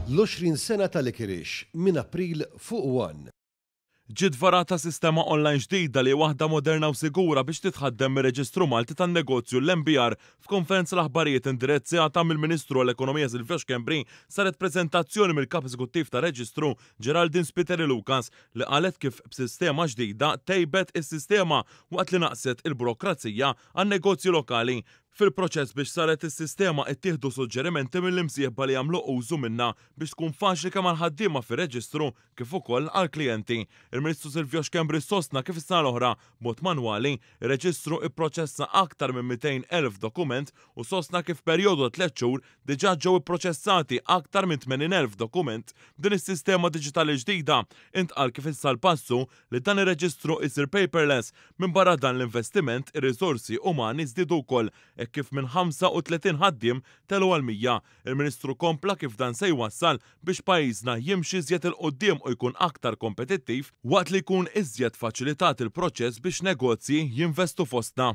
L-20 sena tal-Ikirix minn April fuq 1. Ġiet varata sistema online ġdida li waħda moderna u sigura biex titħaddem mir-Reġistru Malti tan-Negozju l-NBR. F'konferenza l-aħbarijiet indirizzata mill-Ministru għall-Ekonomija Silvio Xkembri saret preżentazzjoni mill-Kap Eżekuttiv tar-Reġistru Geraldine Spiteri Lucas li qalet kif b'sistema ġdida tejbet is-sistema waqt li naqset il-burokrazija għan-negozju lokali. Fil-proċess biex saret is-sistema ittieħdu suġġerimenti mill-imsieħba li jagħmlu użu minnha biex tkun faċli kemm għall-ħaddiema fir-reġistru kif ukoll għall-klijenti. Il-Ministru Silvio Xkembri sostna kif is-sena l-oħra b'mod manwali ir-reġistru ipproċessa aktar minn 200,000 dokument u sostna kif perjodu ta' 3 xhur diġà ġew ipproċessati aktar minn 80,000 dokument. Din is-sistema diġitali ġdida intqal kif issa l-passu li dan ir-reġistru jsir paperless minn barra dan l-investiment ir-riżorsi umani żdiedu wkoll kif minn 35 ħaddiem telu għal 100. Il-Ministru kompla kif dan se jwassal biex pajjiżna jimxi iżjed il-qudiem u jkun aktar kompetittiv waqt li jkun iżjed faċilitat il-proċess biex negozji jinvestu fostna.